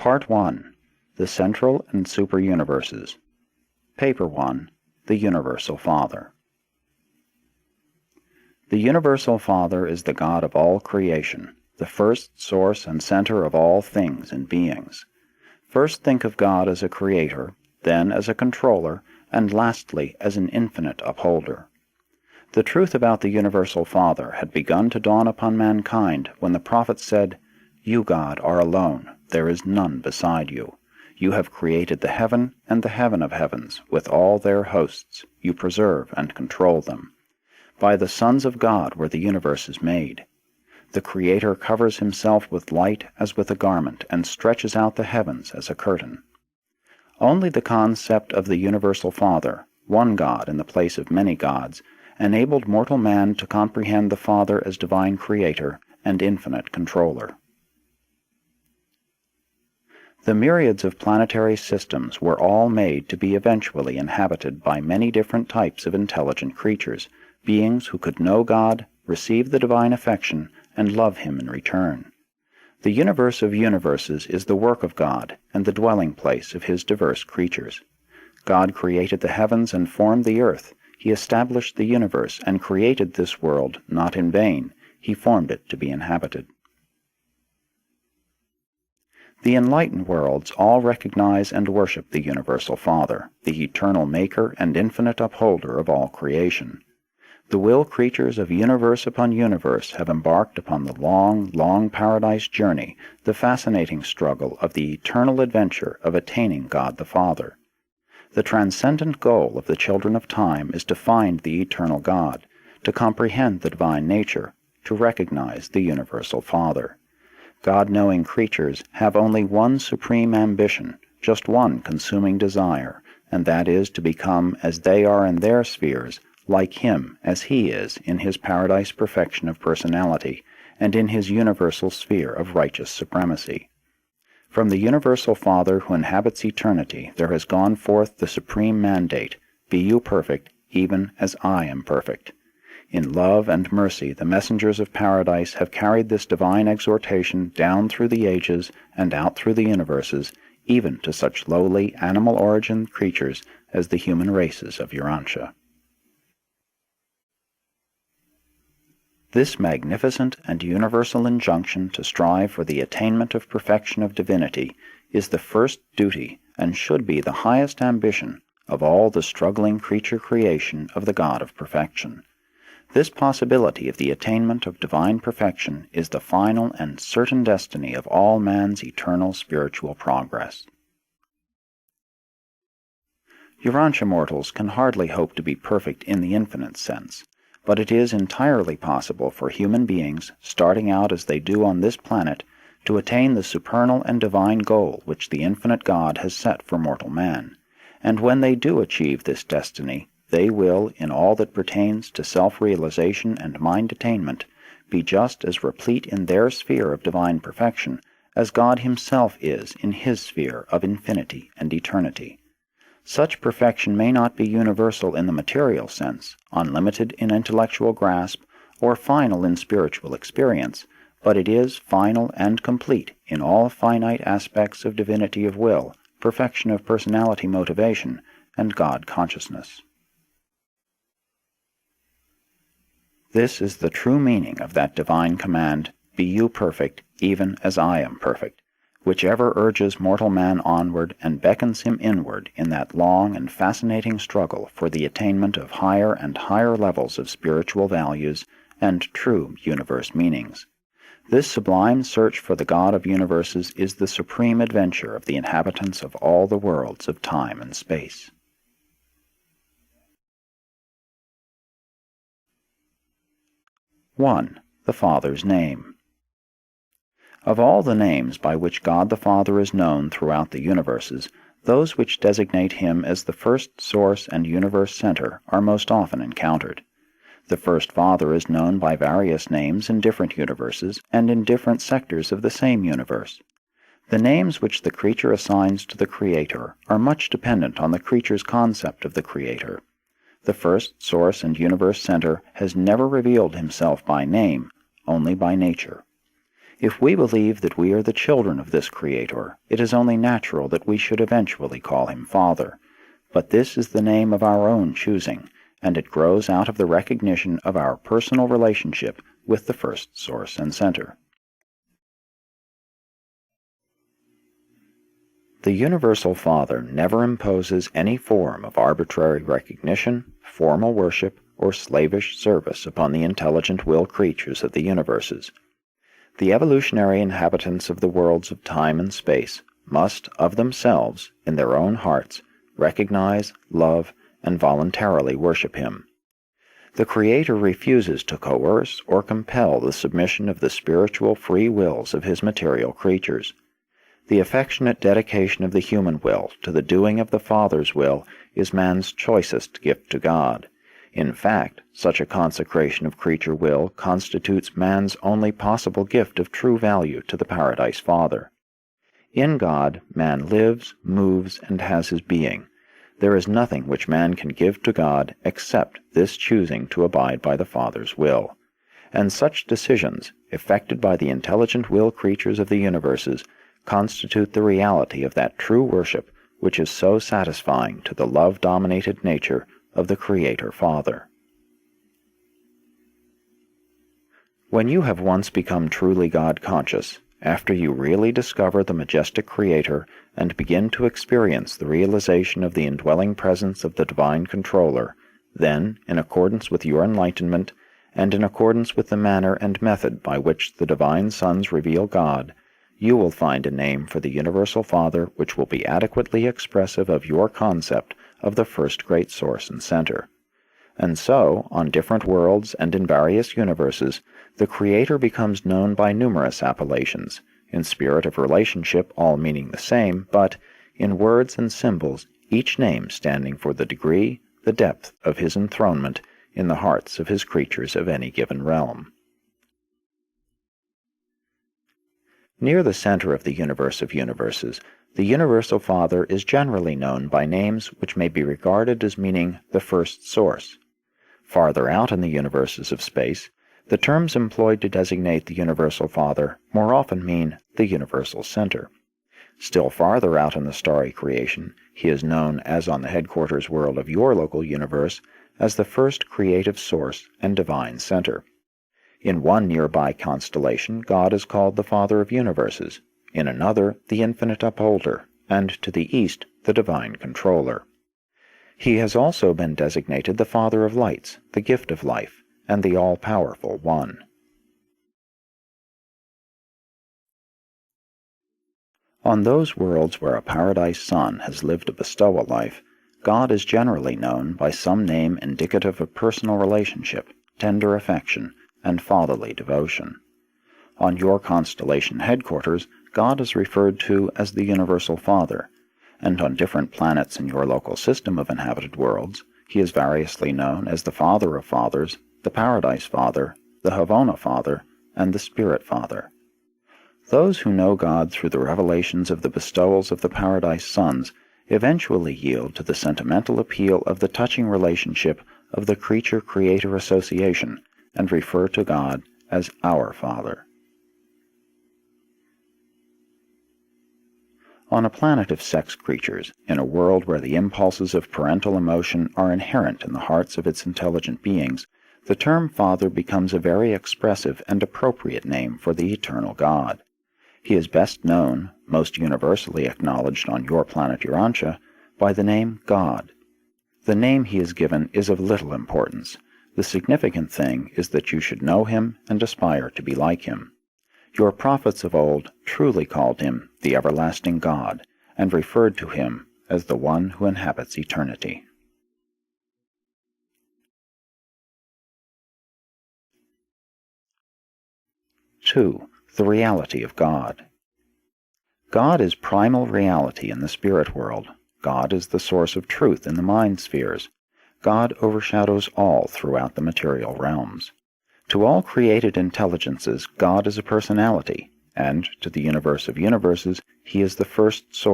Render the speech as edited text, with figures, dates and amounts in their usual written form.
Part 1. The Central and Super-Universes. Paper 1. The Universal Father. The Universal Father is the God of all creation, the first source and center of all things and beings. First think of God as a creator, then as a controller, and lastly as an infinite upholder. The truth about the Universal Father had begun to dawn upon mankind when the prophet said, "You, God, are alone, there is none beside you. You have created the heaven and the heaven of heavens, with all their hosts. You preserve and control them. By the sons of God were the universes made. The Creator covers himself with light as with a garment, and stretches out the heavens as a curtain." Only the concept of the Universal Father, one God in the place of many gods, enabled mortal man to comprehend the Father as divine Creator and infinite controller. The myriads of planetary systems were all made to be eventually inhabited by many different types of intelligent creatures, beings who could know God, receive the divine affection, and love Him in return. The universe of universes is the work of God and the dwelling place of His diverse creatures. God created the heavens and formed the earth. He established the universe and created this world not in vain. He formed it to be inhabited. The enlightened worlds all recognize and worship the Universal Father, the eternal Maker and infinite upholder of all creation. The will creatures of universe upon universe have embarked upon the long, long paradise journey, the fascinating struggle of the eternal adventure of attaining God the Father. The transcendent goal of the children of time is to find the eternal God, to comprehend the divine nature, to recognize the Universal Father. God-knowing creatures have only one supreme ambition, just one consuming desire, and that is to become as they are in their spheres, like Him as He is in His paradise perfection of personality, and in His universal sphere of righteous supremacy. From the Universal Father who inhabits eternity there has gone forth the supreme mandate, "Be you perfect, even as I am perfect." In love and mercy the messengers of paradise have carried this divine exhortation down through the ages and out through the universes, even to such lowly animal-origin creatures as the human races of Urantia. This magnificent and universal injunction to strive for the attainment of perfection of divinity is the first duty and should be the highest ambition of all the struggling creature creation of the God of perfection. This possibility of the attainment of divine perfection is the final and certain destiny of all man's eternal spiritual progress. Urantia mortals can hardly hope to be perfect in the infinite sense, but it is entirely possible for human beings, starting out as they do on this planet, to attain the supernal and divine goal which the infinite God has set for mortal man, and when they do achieve this destiny, they will, in all that pertains to self-realization and mind attainment, be just as replete in their sphere of divine perfection as God Himself is in His sphere of infinity and eternity. Such perfection may not be universal in the material sense, unlimited in intellectual grasp, or final in spiritual experience, but it is final and complete in all finite aspects of divinity of will, perfection of personality motivation, and God consciousness. This is the true meaning of that divine command, "Be you perfect, even as I am perfect," which ever urges mortal man onward and beckons him inward in that long and fascinating struggle for the attainment of higher and higher levels of spiritual values and true universe meanings. This sublime search for the God of universes is the supreme adventure of the inhabitants of all the worlds of time and space. (1) The Father's Name. Of all the names by which God the Father is known throughout the universes, those which designate Him as the first source and universe center are most often encountered. The first Father is known by various names in different universes and in different sectors of the same universe. The names which the creature assigns to the Creator are much dependent on the creature's concept of the Creator. The first source and universe center has never revealed Himself by name, only by nature. If we believe that we are the children of this Creator, it is only natural that we should eventually call Him Father. But this is the name of our own choosing, and it grows out of the recognition of our personal relationship with the first source and center. The Universal Father never imposes any form of arbitrary recognition, formal worship, or slavish service upon the intelligent will creatures of the universes. The evolutionary inhabitants of the worlds of time and space must, of themselves, in their own hearts, recognize, love, and voluntarily worship Him. The Creator refuses to coerce or compel the submission of the spiritual free wills of His material creatures. The affectionate dedication of the human will to the doing of the Father's will is man's choicest gift to God. In fact, such a consecration of creature will constitutes man's only possible gift of true value to the Paradise Father. In God, man lives, moves, and has his being. There is nothing which man can give to God except this choosing to abide by the Father's will. And such decisions, effected by the intelligent will creatures of the universes, constitute the reality of that true worship which is so satisfying to the love-dominated nature of the Creator Father. When you have once become truly God-conscious, after you really discover the majestic Creator and begin to experience the realization of the indwelling presence of the Divine Controller, then, in accordance with your enlightenment, and in accordance with the manner and method by which the Divine Sons reveal God, you will find a name for the Universal Father which will be adequately expressive of your concept of the first great source and center. And so, on different worlds and in various universes, the Creator becomes known by numerous appellations, in spirit of relationship all meaning the same, but, in words and symbols, each name standing for the degree, the depth of His enthronement in the hearts of His creatures of any given realm. Near the center of the universe of universes, the Universal Father is generally known by names which may be regarded as meaning the first source. Farther out in the universes of space, the terms employed to designate the Universal Father more often mean the Universal Center. Still farther out in the starry creation, He is known, as on the headquarters world of your local universe, as the first creative source and divine center. In one nearby constellation, God is called the Father of Universes, in another, the Infinite Upholder, and to the east, the Divine Controller. He has also been designated the Father of Lights, the Gift of Life, and the All-Powerful One. On those worlds where a Paradise Son has lived a bestowal life, God is generally known by some name indicative of personal relationship, tender affection, and fatherly devotion. On your constellation headquarters, God is referred to as the Universal Father, and on different planets in your local system of inhabited worlds, He is variously known as the Father of Fathers, the Paradise Father, the Havona Father, and the Spirit Father. Those who know God through the revelations of the bestowals of the Paradise Sons eventually yield to the sentimental appeal of the touching relationship of the Creature-Creator Association, and refer to God as our Father. On a planet of sex creatures, in a world where the impulses of parental emotion are inherent in the hearts of its intelligent beings, the term Father becomes a very expressive and appropriate name for the eternal God. He is best known, most universally acknowledged on your planet Urantia, by the name God. The name He is given is of little importance. The significant thing is that you should know Him and aspire to be like Him. Your prophets of old truly called Him the everlasting God, and referred to Him as the one who inhabits eternity. (2) The reality of God. God is primal reality in the spirit world. God is the source of truth in the mind spheres. God overshadows all throughout the material realms. To all created intelligences, God is a personality, and to the universe of universes, He is the first source